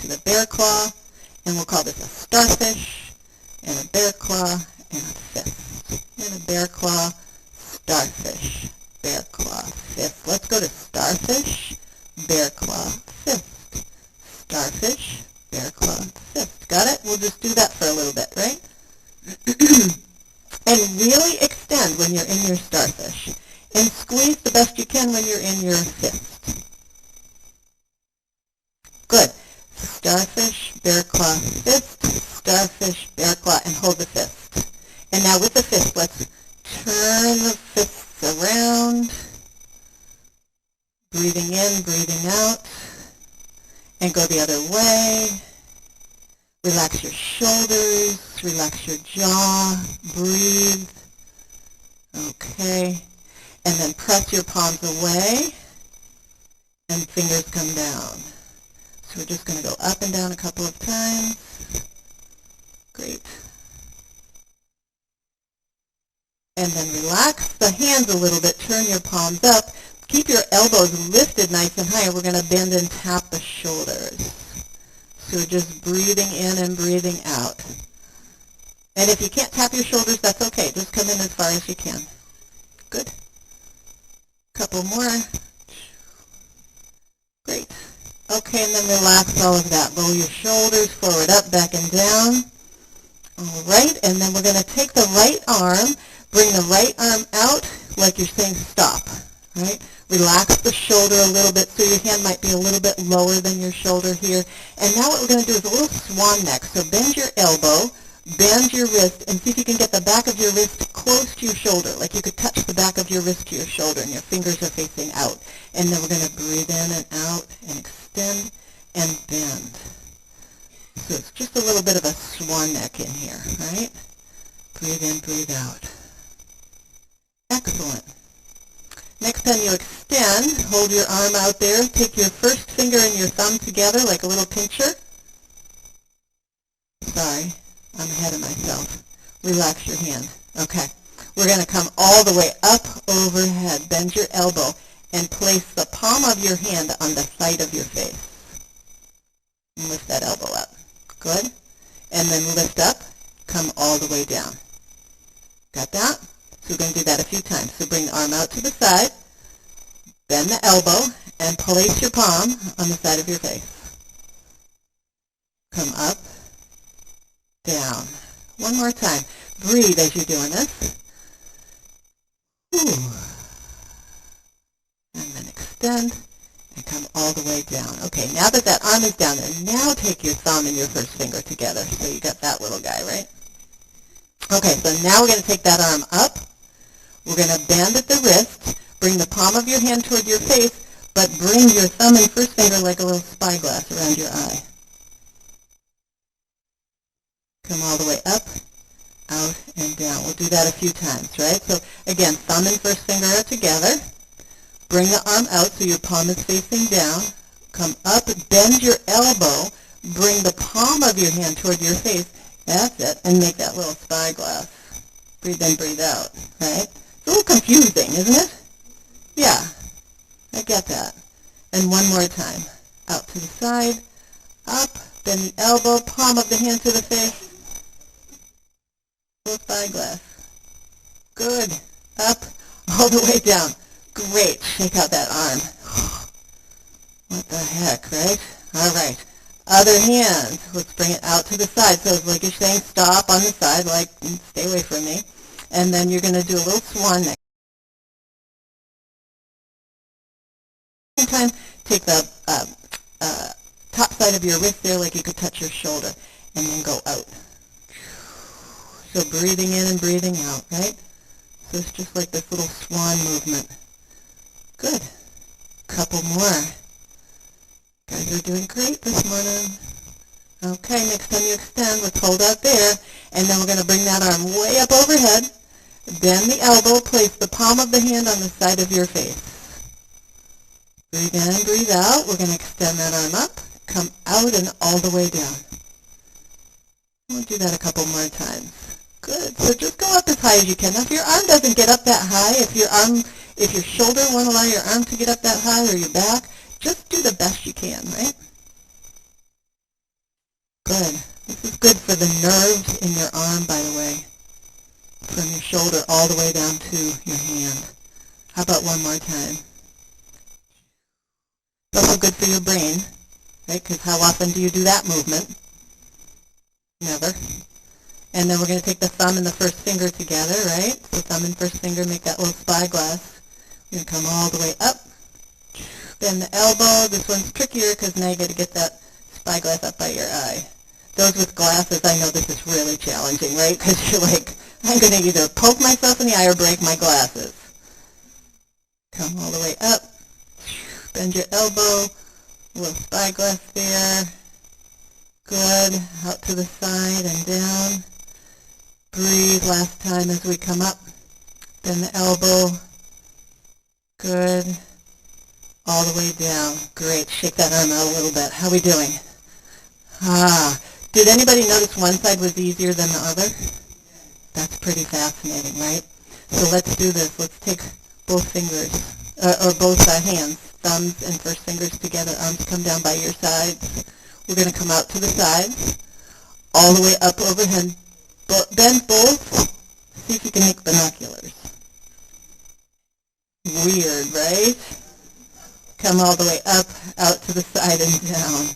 to the bear claw, and we'll call this a starfish, and a bear claw, and a fist. And a bear claw, starfish, bear claw, fist. Let's go to starfish, bear claw, fist. Starfish, bear claw, fist. Got it? We'll just do that for a little bit, right? And really extend when you're in your starfish. And squeeze the best you can when you're in your fist. Good. Starfish, bear claw, fist, starfish, bear claw, and hold the fist. And now with the fist, let's turn the fists around, breathing in, breathing out, and go the other way. Relax your shoulders, relax your jaw, breathe. Okay. And then press your palms away, and fingers come down. So we're just going to go up and down a couple of times. Great. And then relax the hands a little bit. Turn your palms up. Keep your elbows lifted nice and high. We're going to bend and tap the shoulders. So we're just breathing in and breathing out. And if you can't tap your shoulders, that's okay. Just come in as far as you can. Good. Couple more. Great. Okay, and then relax all of that. Roll your shoulders forward, up, back, and down. All right, and then we're going to take the right arm, bring the right arm out like you're saying stop, right? Relax the shoulder a little bit so your hand might be a little bit lower than your shoulder here. And now what we're going to do is a little swan neck. So bend your elbow, bend your wrist, and see if you can get the back of your wrist close to your shoulder, like you could touch the back of your wrist to your shoulder and your fingers are facing out. And then we're going to breathe in and out and extend and bend. So it's just a little bit of a swan neck in here, right? Breathe in, breathe out. Excellent. Next time you extend, hold your arm out there. Take your first finger and your thumb together like a little pincher. Sorry, I'm ahead of myself. Relax your hand. Okay. We're going to come all the way up overhead. Bend your elbow and place the palm of your hand on the side of your face. And lift that elbow up. Good. And then lift up. Come all the way down. Got that? So we're going to do that a few times. So bring the arm out to the side, bend the elbow, and place your palm on the side of your face. Come up, down. One more time. Breathe as you're doing this. Whew. And then extend and come all the way down. Okay, now that that arm is down there, now take your thumb and your first finger together. So you got that little guy, right? Okay, so now we're going to take that arm up. We're going to bend at the wrist, bring the palm of your hand toward your face, but bring your thumb and first finger like a little spyglass around your eye. Come all the way up, out, and down. We'll do that a few times, right? So again, thumb and first finger are together. Bring the arm out so your palm is facing down. Come up, bend your elbow, bring the palm of your hand toward your face. That's it, and make that little spyglass. Breathe in, breathe out, right? It's a little confusing, isn't it? Yeah, I get that. And one more time. Out to the side, up, bend the elbow, palm of the hand to the face. Little spyglass. Good. Up, all the way down. Great. Shake out that arm. What the heck, right? All right. Other hand. Let's bring it out to the side. So it's like you're saying stop on the side, like stay away from me. And then you're going to do a little swan neck. Time, take the top side of your wrist there like you could touch your shoulder, and then go out. So breathing in and breathing out, right? So it's just like this little swan movement. Good. Couple more. Guys are doing great this morning. Okay, next time you extend, let's hold out there, and then we're going to bring that arm way up overhead, bend the elbow, place the palm of the hand on the side of your face. Breathe in, breathe out. We're going to extend that arm up, come out and all the way down. We'll do that a couple more times. Good. So just go up as high as you can. Now, if your arm doesn't get up that high, if your shoulder won't allow your arm to get up that high or your back, just do the best you can, right? Good. This is good for the nerves in your arm, by the way, from your shoulder all the way down to your hand. How about one more time? It's also good for your brain, right? Because how often do you do that movement? Never. And then we're going to take the thumb and the first finger together, right? So thumb and first finger make that little spyglass. We're going to come all the way up. Bend the elbow. This one's trickier because now you got to get that spyglass up by your eye. Those with glasses, I know this is really challenging, right? Because you're like, I'm going to either poke myself in the eye or break my glasses. Come all the way up. Bend your elbow. A little spyglass there. Good. Out to the side and down. Breathe last time as we come up. Bend the elbow. Good. All the way down. Great. Shake that arm out a little bit. How are we doing? Did anybody notice one side was easier than the other? That's pretty fascinating, right? So let's do this. Let's take both fingers, or both hands, thumbs and first fingers together. Arms come down by your sides. We're going to come out to the sides, all the way up overhead. Bend both. See if you can make binoculars. Weird, right? Come all the way up, out to the side and down.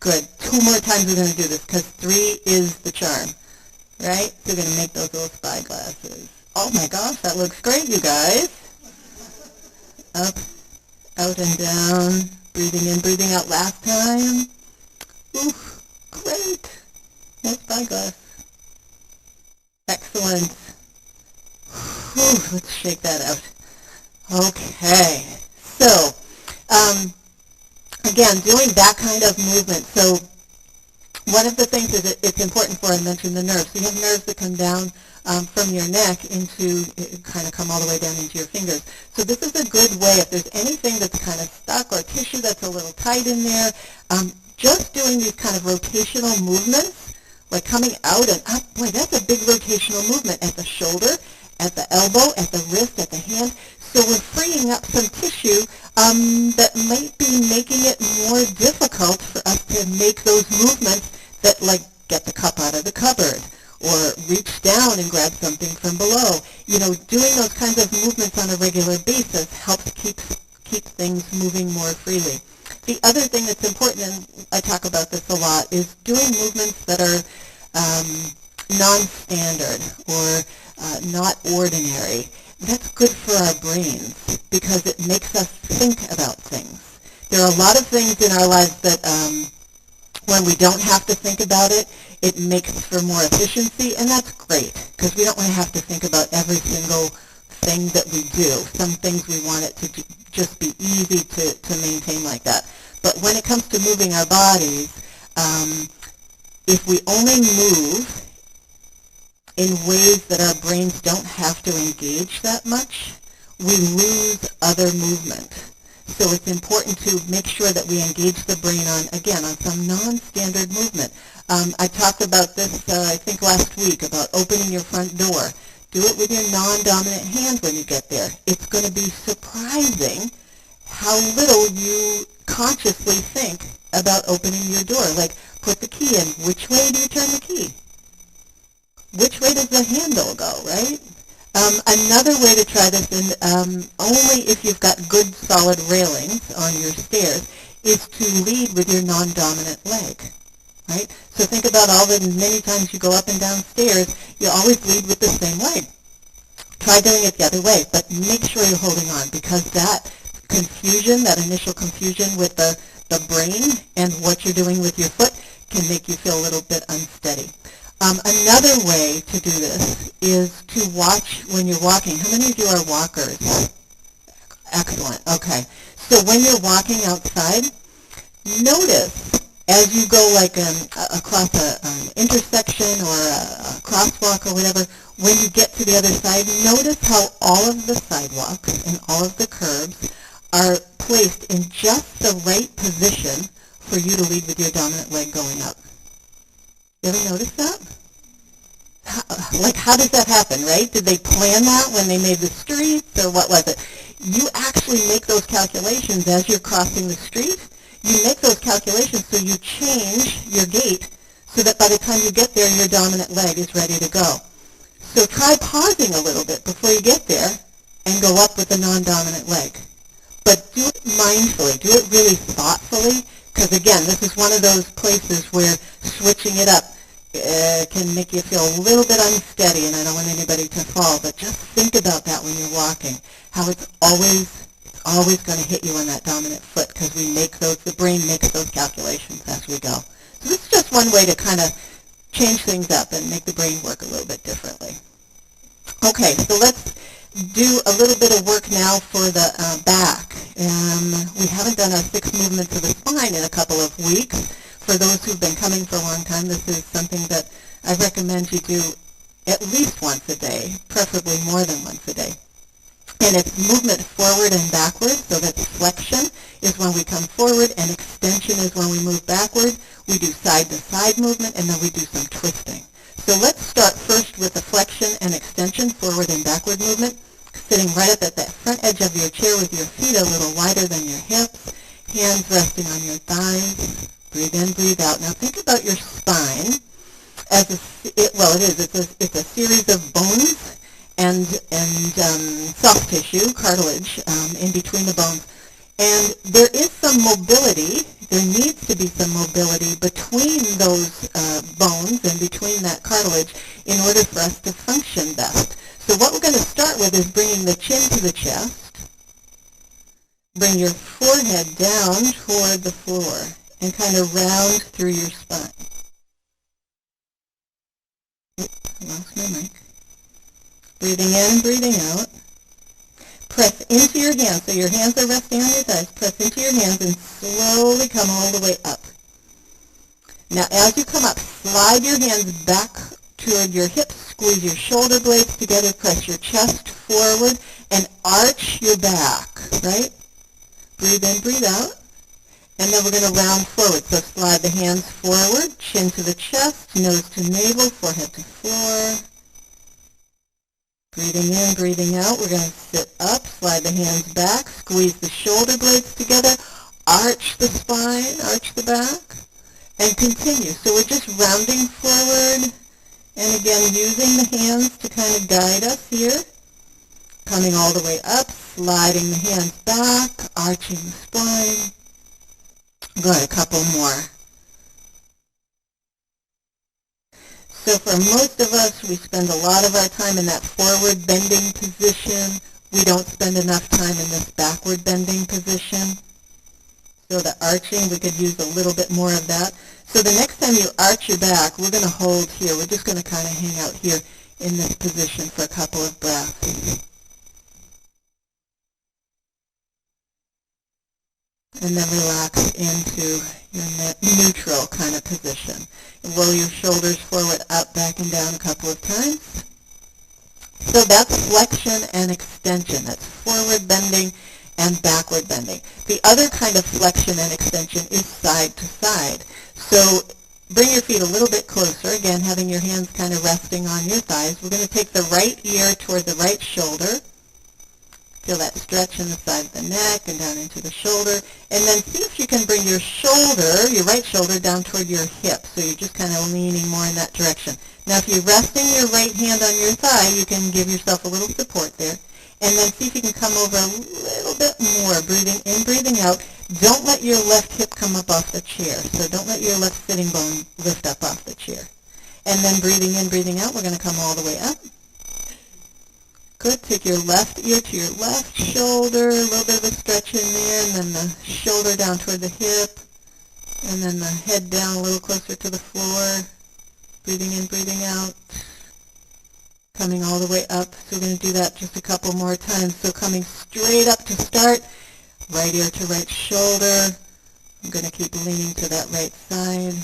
Good. 2 more times we're going to do this because 3 is the charm, right? So we're going to make those little spyglasses. Oh my gosh, that looks great, you guys. Up, out and down. Breathing in, breathing out last time. Oof, great. No spyglass. Excellent. Whew, let's shake that out. Okay. So, again, doing that kind of movement. So one of the things is that it's important for, I mentioned the nerves. So you have nerves that come down from your neck into, kind of come all the way down into your fingers. So this is a good way, if there's anything that's kind of stuck or tissue that's a little tight in there, just doing these kind of rotational movements, like coming out and up, boy, that's a big rotational movement at the shoulder, at the elbow, at the wrist, at the hand. So we're freeing up some tissue that might be making it more difficult for us to make those movements that, like, get the cup out of the cupboard or reach down and grab something from below. You know, doing those kinds of movements on a regular basis helps keep things moving more freely. The other thing that's important, and I talk about this a lot, is doing movements that are non-standard or not ordinary. That's good for our brains because it makes us think about things. There are a lot of things in our lives that when we don't have to think about it, it makes for more efficiency, and that's great because we don't want to have to think about every single thing that we do. Some things we want it to just be easy to maintain like that. But when it comes to moving our bodies, if we only move in ways that our brains don't have to engage that much, we lose other movement. So it's important to make sure that we engage the brain on some non-standard movement. I talked about this, I think last week, about opening your front door. Do it with your non-dominant hand when you get there. It's going to be surprising how little you consciously think about opening your door. Like, put the key in. Which way do you turn the key? Which way does the handle go, right? Another way to try this, and only if you've got good solid railings on your stairs, is to lead with your non-dominant leg, right? So think about all the many times you go up and down stairs, you always lead with the same leg. Try doing it the other way, but make sure you're holding on, because that confusion, that initial confusion with the brain and what you're doing with your foot can make you feel a little bit unsteady. Another way to do this is to watch when you're walking. How many of you are walkers? Excellent. Okay. So when you're walking outside, notice as you go like across an intersection or a crosswalk or whatever, when you get to the other side, notice how all of the sidewalks and all of the curbs are placed in just the right position for you to lead with your dominant leg going up. You ever notice that? How does that happen, right? Did they plan that when they made the streets, or what was it? You actually make those calculations as you're crossing the street. You make those calculations so you change your gait so that by the time you get there, your dominant leg is ready to go. So try pausing a little bit before you get there and go up with the non-dominant leg. But do it mindfully, do it really thoughtfully, because again, this is one of those places where switching it up can make you feel a little bit unsteady, and I don't want anybody to fall, but just think about that when you're walking, how it's always going to hit you on that dominant foot, because the brain makes those calculations as we go. So this is just one way to kind of change things up and make the brain work a little bit differently. Okay, so let's do a little bit of work now for the back. We haven't done our 6 movements of the spine in a couple of weeks. For those who've been coming for a long time, this is something that I recommend you do at least once a day, preferably more than once a day. And it's movement forward and backward, so that's flexion is when we come forward, and extension is when we move backward. We do side-to-side movement, and then we do some twisting. So let's start first with the flexion and extension, forward and backward movement, sitting right up at that front edge of your chair with your feet a little wider than your hips, hands resting on your thighs. Breathe in, breathe out. Now think about your spine as it's a series of bones and soft tissue, cartilage, in between the bones. And there is some mobility, there needs to be some mobility between those bones and between that cartilage in order for us to function best. So what we're going to start with is bringing the chin to the chest. Bring your forehead down toward the floor and kind of round through your spine. Oops, I lost my mic. Breathing in, breathing out. Press into your hands. So your hands are resting on your thighs. Press into your hands and slowly come all the way up. Now as you come up, slide your hands back toward your hips. Squeeze your shoulder blades together. Press your chest forward and arch your back, right? Breathe in, breathe out. And then we're going to round forward. So slide the hands forward, chin to the chest, nose to navel, forehead to floor. Breathing in, breathing out. We're going to sit up, slide the hands back, squeeze the shoulder blades together, arch the spine, arch the back, and continue. So we're just rounding forward, and again using the hands to kind of guide us here. Coming all the way up, sliding the hands back, arching the spine. Good, a couple more. So for most of us, we spend a lot of our time in that forward bending position. We don't spend enough time in this backward bending position. So the arching, we could use a little bit more of that. So the next time you arch your back, we're going to hold here. We're just going to kind of hang out here in this position for a couple of breaths. And then relax into your neutral kind of position. And roll your shoulders forward, up, back, and down a couple of times. So that's flexion and extension. That's forward bending and backward bending. The other kind of flexion and extension is side to side. So bring your feet a little bit closer, again having your hands kind of resting on your thighs. We're going to take the right ear toward the right shoulder. Feel that stretch in the side of the neck and down into the shoulder. And then see if you can bring your shoulder, your right shoulder, down toward your hip. So you're just kind of leaning more in that direction. Now if you're resting your right hand on your thigh, you can give yourself a little support there. And then see if you can come over a little bit more, breathing in, breathing out. Don't let your left hip come up off the chair. So don't let your left sitting bone lift up off the chair. And then breathing in, breathing out, we're going to come all the way up. Good. Take your left ear to your left shoulder, a little bit of a stretch in there, and then the shoulder down toward the hip, and then the head down a little closer to the floor. Breathing in, breathing out, coming all the way up. So we're going to do that just a couple more times. So coming straight up to start, right ear to right shoulder. I'm going to keep leaning to that right side.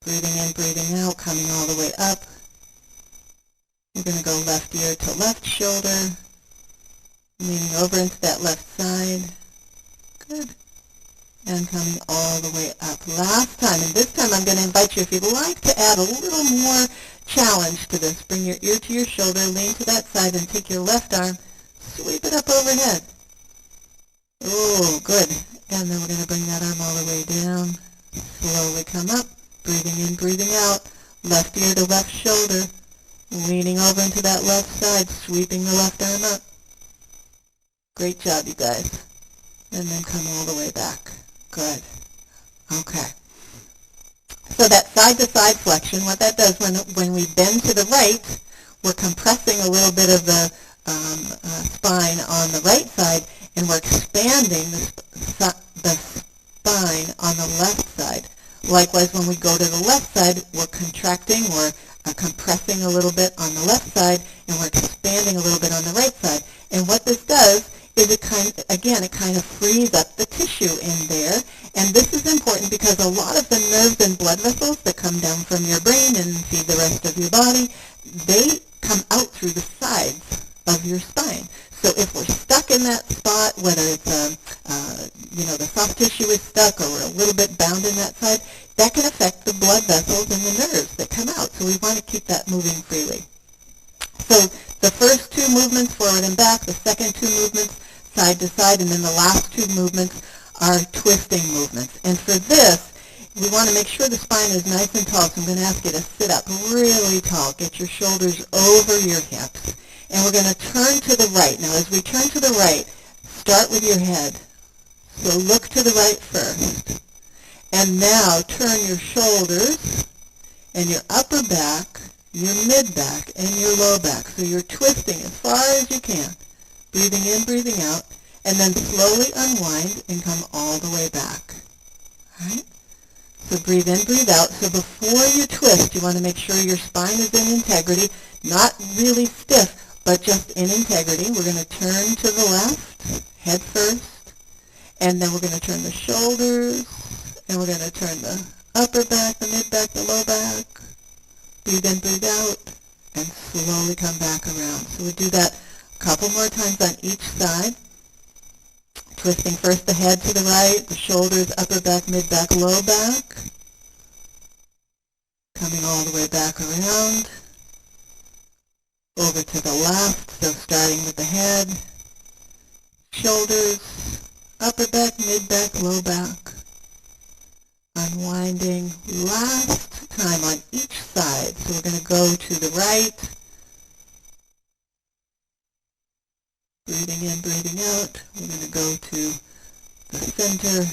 Breathing in, breathing out, coming all the way up. You're going to go left ear to left shoulder, leaning over into that left side. Good. And coming all the way up. Last time, and this time I'm going to invite you, if you'd like to add a little more challenge to this, bring your ear to your shoulder, lean to that side, and take your left arm, sweep it up overhead. Oh, good. And then we're going to bring that arm all the way down. Slowly come up, breathing sweeping the left arm up. Great job, you guys. And then come all the way back. Good. Okay. So that side-to-side flexion, what that does when we bend to the right, we're compressing a little bit of the spine on the right side, and we're expanding the spine on the left side. Likewise, when we go to the left side, we're contracting or compressing a little bit on the left side, and we're expanding a little bit on the right side. And what this does is it kind of frees up the tissue in there. And this is important because a lot of the nerves and blood vessels that come down from your brain and feed the rest of your body, they come out through the sides of your spine. So if we're stuck in that spot, whether it's the soft tissue is stuck or we're a little bit bound in that side, that can affect the blood vessels and the nerves that come out. So we want to keep that moving freely. So the first two movements, forward and back, the second two movements, side to side, and then the last two movements are twisting movements. And for this, we want to make sure the spine is nice and tall, so I'm going to ask you to sit up really tall. Get your shoulders over your hips. And we're going to turn to the right. Now, as we turn to the right, start with your head. So look to the right first. And now turn your shoulders and your upper back, your mid-back, and your low back. So you're twisting as far as you can. Breathing in, breathing out, and then slowly unwind and come all the way back. All right? So breathe in, breathe out. So before you twist, you want to make sure your spine is in integrity, not really stiff, but just in integrity. We're going to turn to the left, head first, and then we're going to turn the shoulders, and we're going to turn the upper back, the mid-back, the low back. Breathe in, breathe out, and slowly come back around. So we do that a couple more times on each side. Twisting first the head to the right, the shoulders, upper back, mid-back, low back. Coming all the way back around. Over to the left, so starting with the head, shoulders, upper back, mid-back, low back. Unwinding last time on each side. So we're going to go to the right. Breathing in, breathing out. We're going to go to the center.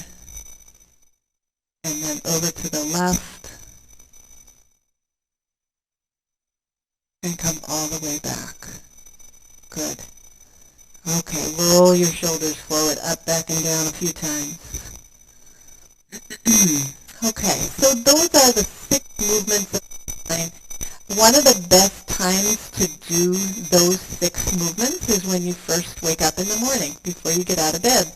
And then over to the left. And come all the way back. Good. Okay, roll your shoulders forward, up, back, and down a few times. Okay, so those are the 6 movements of the spine. One of the best times to do those 6 movements is when you first wake up in the morning, before you get out of bed.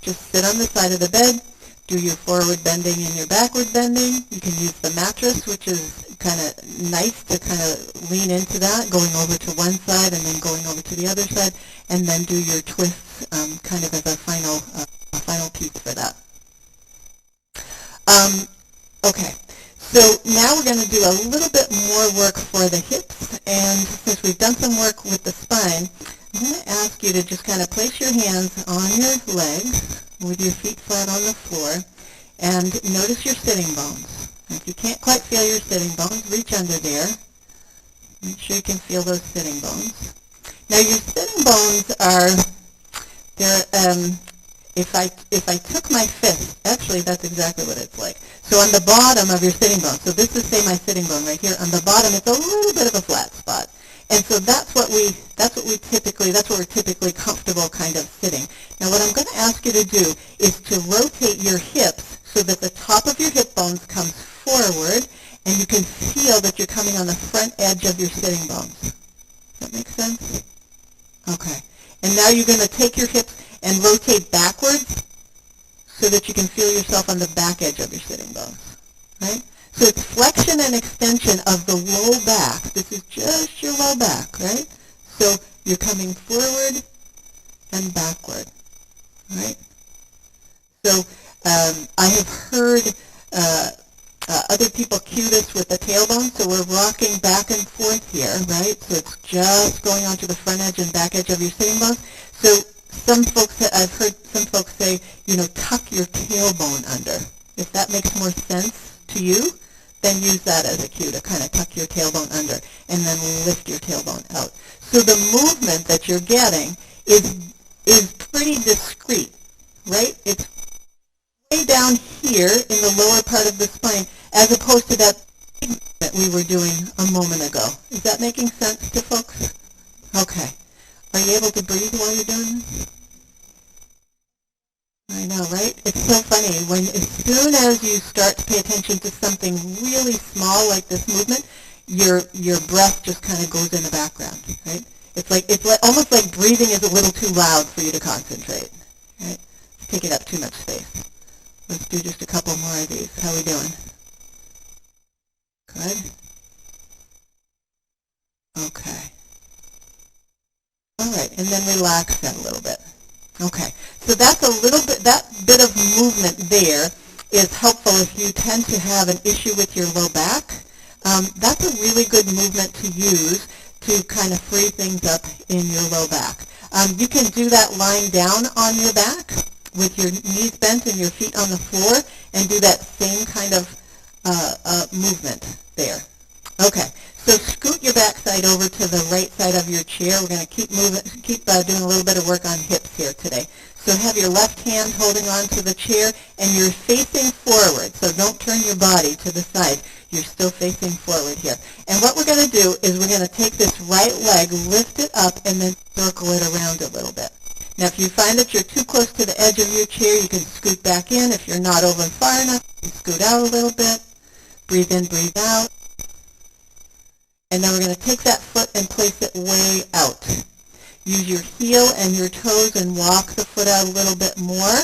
Just sit on the side of the bed, do your forward bending and your backward bending. You can use the mattress, which is kind of nice to kind of lean into that, going over to one side and then going over to the other side, and then do your twists kind of as a final piece for that. Okay, so now we're going to do a little bit more work for the hips, and since we've done some work with the spine, I'm going to ask you to just kind of place your hands on your legs with your feet flat on the floor, and notice your sitting bones. If you can't quite feel your sitting bones, reach under there. Make sure you can feel those sitting bones. Now your sitting bones are, if I took my fist, actually that's exactly what it's like. So on the bottom of your sitting bone, so this is, say, my sitting bone right here, on the bottom it's a little bit of a flat spot. And so that's where we're typically comfortable kind of sitting. Now what I'm going to ask you to do is to rotate your hips so that the top of your hip bones comes forward, and you can feel that you're coming on the front edge of your sitting bones. Does that make sense? Okay. And now you're going to take your hips and rotate backwards so that you can feel yourself on the back edge of your sitting bones. Right? So it's flexion and extension of the low back. This is just your low back, right? So you're coming forward and backward, right? So I have heard other people cue this with the tailbone, so we're rocking back and forth here, right? So it's just going onto the front edge and back edge of your sitting bones. So I've heard some folks say, tuck your tailbone under. If that makes more sense to you, then use that as a cue to kind of tuck your tailbone under and then lift your tailbone out. So the movement that you're getting is pretty discrete, right? It's way down here in the lower part of the spine as opposed to that that we were doing a moment ago. Is that making sense to folks? Okay. Are you able to breathe while you're doing this? I know, right? It's so funny. As soon as you start to pay attention to something really small like this movement, your breath just kind of goes in the background, right? It's almost like breathing is a little too loud for you to concentrate, right? It's taking up too much space. Let's do just a couple more of these. How are we doing? Good? Okay. All right, and then relax that a little bit. Okay, so that's a little bit, that bit of movement there is helpful if you tend to have an issue with your low back. That's a really good movement to use to kind of free things up in your low back. You can do that lying down on your back with your knees bent and your feet on the floor and do that same kind of movement there. Okay, so scoot your backside over to the right side of your chair. We're going to keep moving, doing a little bit of work on hips here today. So have your left hand holding on to the chair and you're facing forward. So don't turn your body to the side. You're still facing forward here. And what we're going to do is we're going to take this right leg, lift it up, and then circle it around a little bit. Now if you find that you're too close to the edge of your chair, you can scoot back in. If you're not over far enough, you can scoot out a little bit. Breathe in, breathe out. And then we're going to take that foot and place it way out. Use your heel and your toes and walk the foot out a little bit more.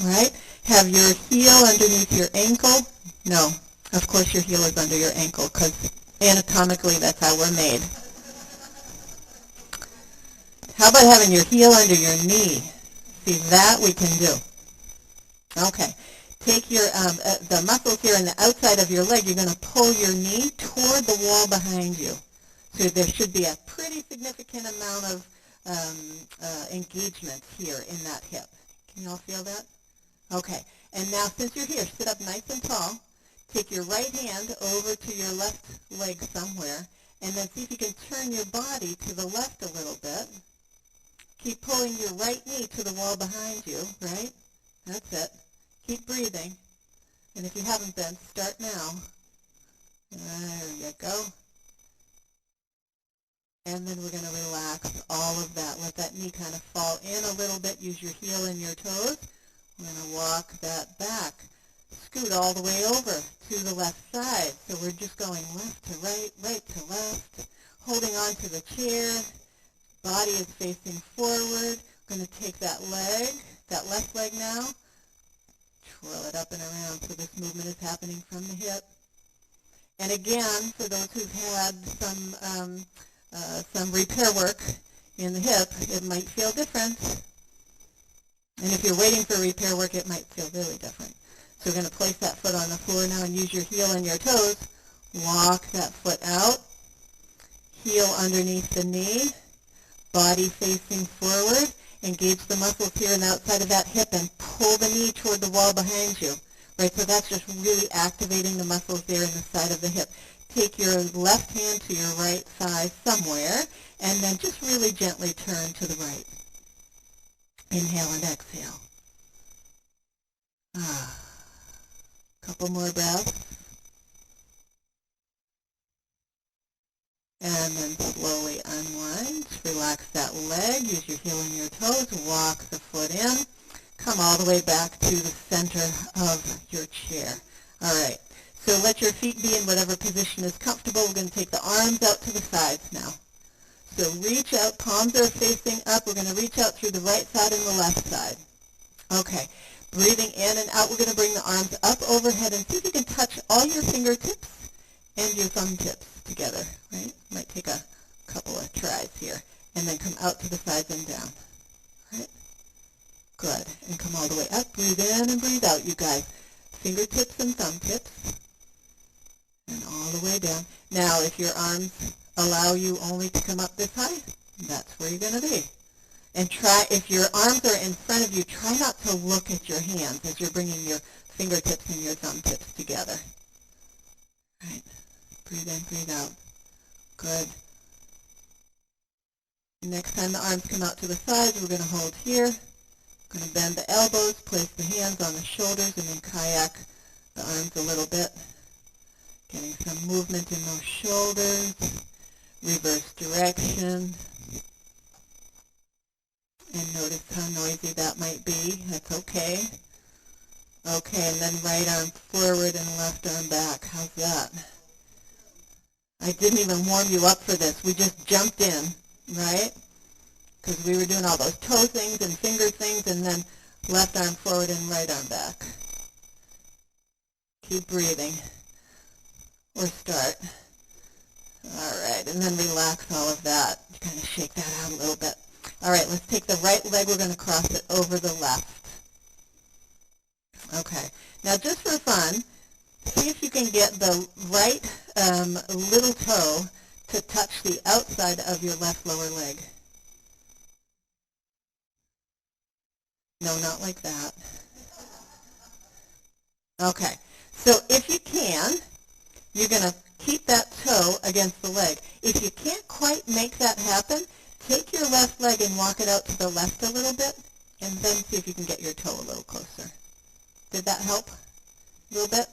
All right? Have your heel underneath your ankle. No, of course your heel is under your ankle because anatomically that's how we're made. How about having your heel under your knee? See, that we can do. Okay. Take your the muscles here on the outside of your leg. You're going to pull your knee toward the wall behind you. So there should be a pretty significant amount of engagement here in that hip. Can you all feel that? Okay. And now since you're here, sit up nice and tall. Take your right hand over to your left leg somewhere. And then see if you can turn your body to the left a little bit. Keep pulling your right knee to the wall behind you, right? That's it. Keep breathing. And if you haven't been, start now. There you go. And then we're going to relax all of that. Let that knee kind of fall in a little bit. Use your heel and your toes. We're going to walk that back. Scoot all the way over to the left side. So we're just going left to right, right to left. Holding on to the chair. Body is facing forward. We're going to take that leg, that left leg now. Twirl it up and around so this movement is happening from the hip. And again, for those who've had some repair work in the hip, it might feel different. And if you're waiting for repair work, it might feel really different. So we're going to place that foot on the floor now and use your heel and your toes. Walk that foot out. Heel underneath the knee. Body facing forward. Engage the muscles here on the outside of that hip and pull the knee toward the wall behind you. Right, so that's just really activating the muscles there in the side of the hip. Take your left hand to your right thigh somewhere and then just really gently turn to the right. Inhale and exhale. Couple more breaths. And then slowly unwind. Relax that leg. Use your heel and your toes. Walk the foot in. Come all the way back to the center of your chair. All right. So let your feet be in whatever position is comfortable. We're going to take the arms out to the sides now. So reach out. Palms are facing up. We're going to reach out through the right side and the left side. Okay. Breathing in and out. We're going to bring the arms up overhead and see if you can touch all your fingertips and your thumb tips together, right? Might take a couple of tries here. And then come out to the sides and down, right? Good. And come all the way up. Breathe in and breathe out, you guys. Fingertips and thumb tips. And all the way down. Now, if your arms allow you only to come up this high, that's where you're going to be. And try, if your arms are in front of you, try not to look at your hands as you're bringing your fingertips and your thumb tips together. Right. Breathe in, breathe out. Good. Next time the arms come out to the sides, we're going to hold here. We're going to bend the elbows, place the hands on the shoulders, and then kayak the arms a little bit. Getting some movement in those shoulders. Reverse direction. And notice how noisy that might be. That's okay. Okay, and then right arm forward and left arm back. How's that? I didn't even warm you up for this. We just jumped in, right? Because we were doing all those toe things and finger things, and then left arm forward and right arm back. Keep breathing. Or start. All right, and then relax all of that. Kind of shake that out a little bit. All right, let's take the right leg. We're going to cross it over the left. Okay, now just for fun, see if you can get the right little toe to touch the outside of your left lower leg. No, not like that. Okay, so if you can, you're going to keep that toe against the leg. If you can't quite make that happen, take your left leg and walk it out to the left a little bit, and then see if you can get your toe a little closer. Did that help a little bit?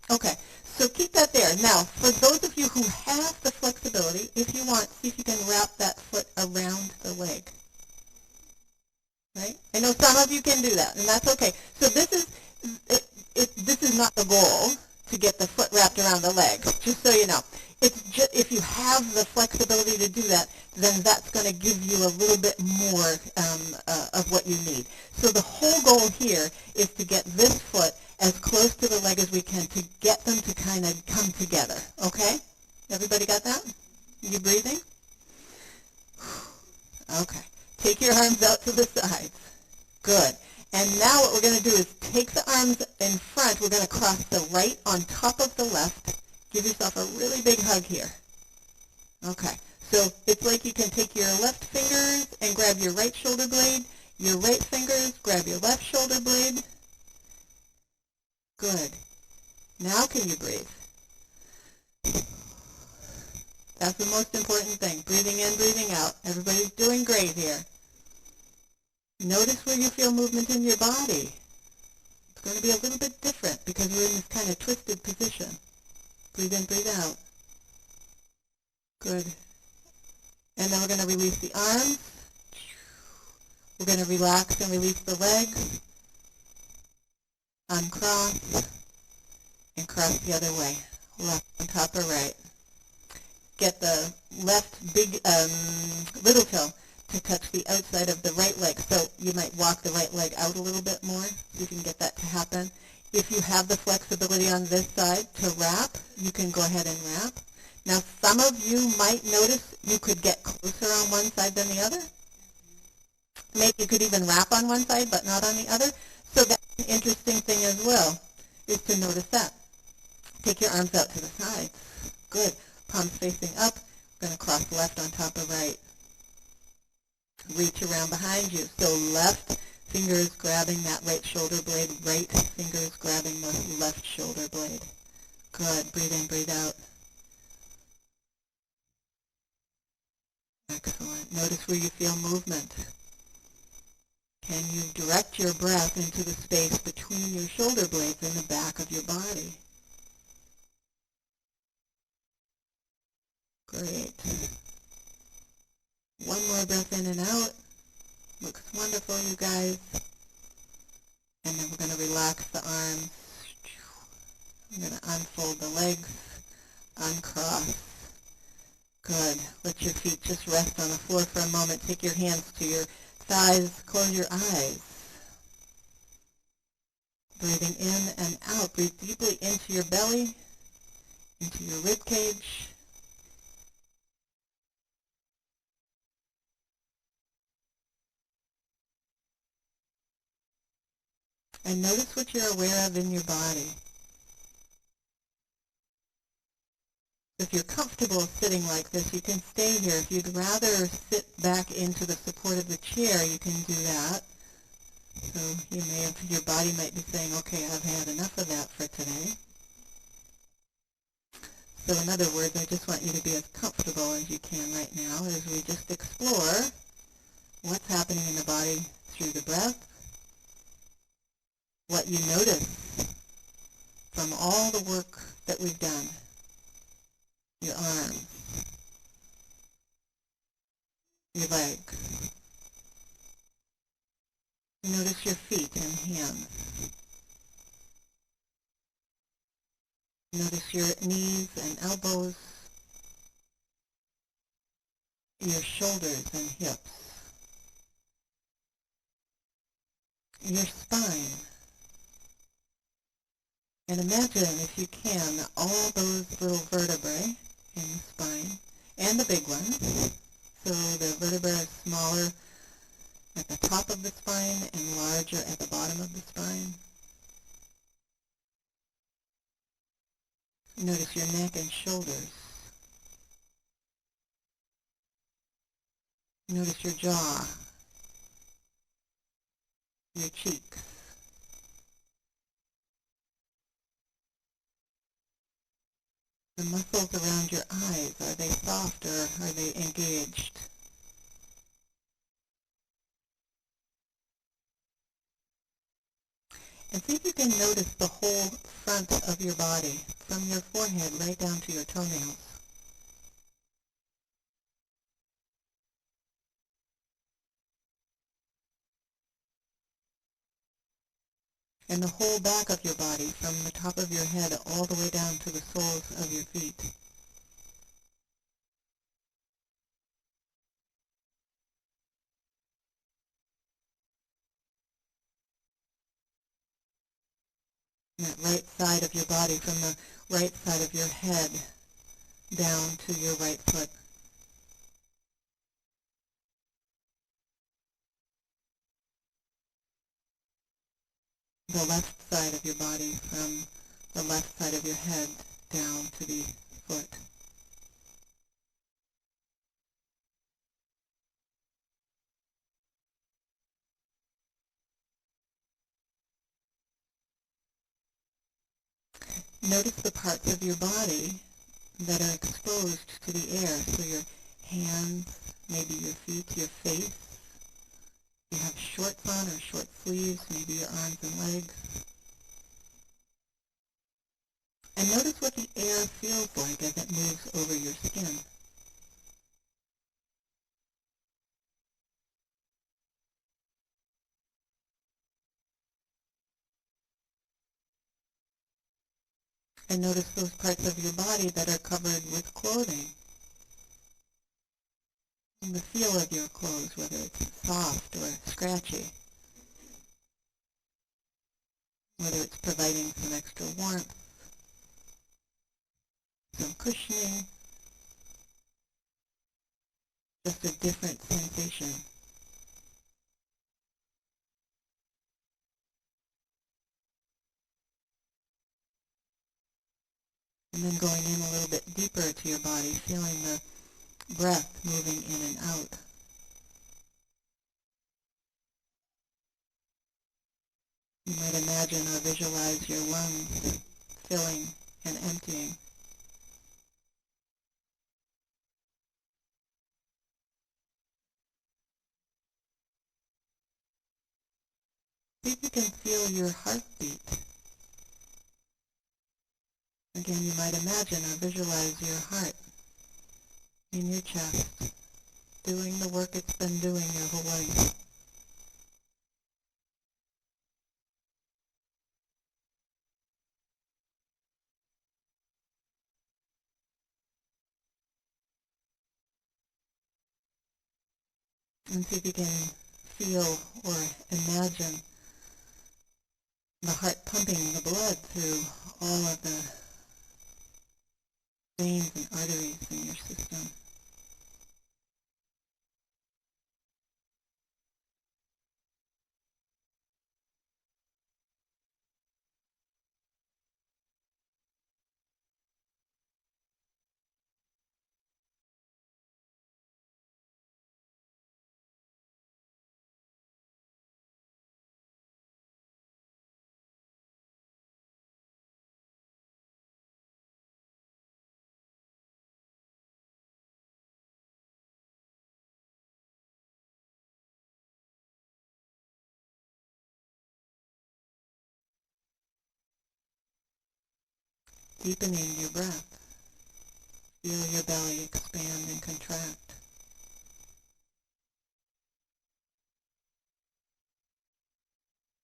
Okay, so keep that there. Now, for those of you who have the flexibility, if you want, see if you can wrap that foot around the leg. Right? I know some of you can do that, and that's okay. So this is not the goal, to get the foot wrapped around the leg, just so you know. It's just, if you have the flexibility to do that, then that's going to give you a little bit more of what you need. So the whole goal here is to get this foot as close to the leg as we can to get them to kind of come together, okay? Everybody got that? You breathing? Okay. Take your arms out to the sides. Good. And now what we're going to do is take the arms in front. We're going to cross the right on top of the left. Give yourself a really big hug here. Okay. So it's like you can take your left fingers and grab your right shoulder blade. Your right fingers, grab your left shoulder blade. Good. Now can you breathe? That's the most important thing. Breathing in, breathing out. Everybody's doing great here. Notice where you feel movement in your body. It's going to be a little bit different because we're in this kind of twisted position. Breathe in, breathe out. Good. And then we're going to release the arms. We're going to relax and release the legs. Uncross. And cross the other way. Left on top or right. Get the left big little toe to touch the outside of the right leg. So you might walk the right leg out a little bit more, so you can get that to happen. If you have the flexibility on this side to wrap, you can go ahead and wrap. Now, some of you might notice you could get closer on one side than the other. Maybe you could even wrap on one side, but not on the other. So that's an interesting thing as well, is to notice that. Take your arms out to the sides. Good. Palms facing up. We're going to cross left on top of right. Reach around behind you. So left finger is grabbing that right shoulder blade. Right finger is grabbing the left shoulder blade. Good. Breathe in, breathe out. Excellent. Notice where you feel movement. Can you direct your breath into the space between your shoulder blades and the back of your body? Great. One more breath in and out. Looks wonderful, you guys. And then we're going to relax the arms. I'm going to unfold the legs, uncross. Good. Let your feet just rest on the floor for a moment. Take your hands to your thighs. Close your eyes. Breathing in and out. Breathe deeply into your belly, into your rib cage. And notice what you're aware of in your body. If you're comfortable sitting like this, you can stay here. If you'd rather sit back into the support of the chair, you can do that. So your body might be saying, okay, I've had enough of that for today. So in other words, I just want you to be as comfortable as you can right now as we just explore what's happening in the body through the breath, what you notice from all the work that we've done, your arms, your legs. Notice your feet and hands. Notice your knees and elbows, your shoulders and hips, your spine. And imagine, if you can, all those little vertebrae in the spine, and the big ones. So the vertebra is smaller at the top of the spine and larger at the bottom of the spine. Notice your neck and shoulders. Notice your jaw, your cheeks. The muscles around your eyes, are they soft or are they engaged? And see if you can notice the whole front of your body, from your forehead right down to your toenails. And the whole back of your body, from the top of your head all the way down to the soles of your feet. And that right side of your body, from the right side of your head down to your right foot. The left side of your body, from the left side of your head down to the foot. Notice the parts of your body that are exposed to the air. So your hands, maybe your feet, your face. You have shorts on or short sleeves, maybe your arms and legs. And notice what the air feels like as it moves over your skin. And notice those parts of your body that are covered with clothing. And the feel of your clothes, whether it's soft or scratchy. Whether it's providing some extra warmth, some cushioning, just a different sensation. And then going in a little bit deeper to your body, feeling the breath moving in and out. You might imagine or visualize your lungs filling and emptying. See if you can feel your heartbeat. Again, you might imagine or visualize your heart in your chest, doing the work it's been doing your whole life. And see if you can feel or imagine the heart pumping the blood through all of the veins and arteries in your system. deepening your breath. Feel your belly expand and contract.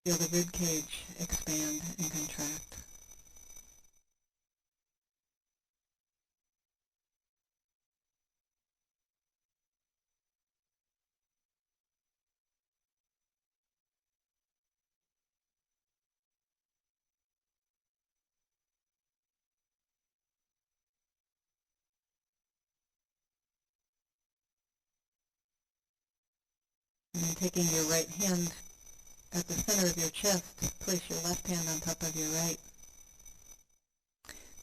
Feel the rib cage expand and contract. And then taking your right hand at the center of your chest, place your left hand on top of your right.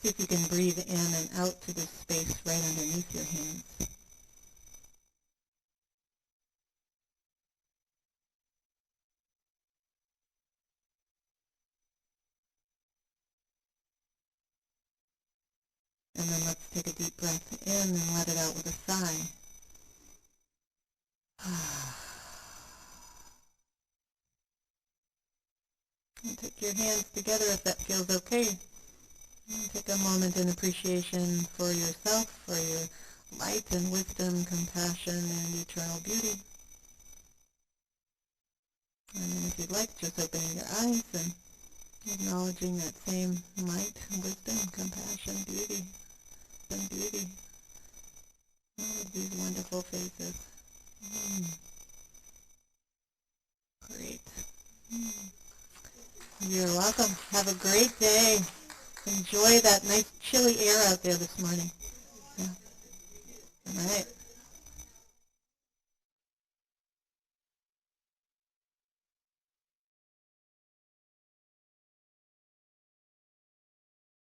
See if you can breathe in and out to this space right underneath your hands. And then let's take a deep breath in and let it out with a sigh. And take your hands together if that feels okay. And take a moment in appreciation for yourself, for your light and wisdom, compassion, and eternal beauty. And then if you'd like, just opening your eyes and acknowledging that same light, wisdom, compassion, beauty, and beauty. All of these wonderful faces. Great. You're welcome. Have a great day. Enjoy that nice chilly air out there this morning. Yeah. All right.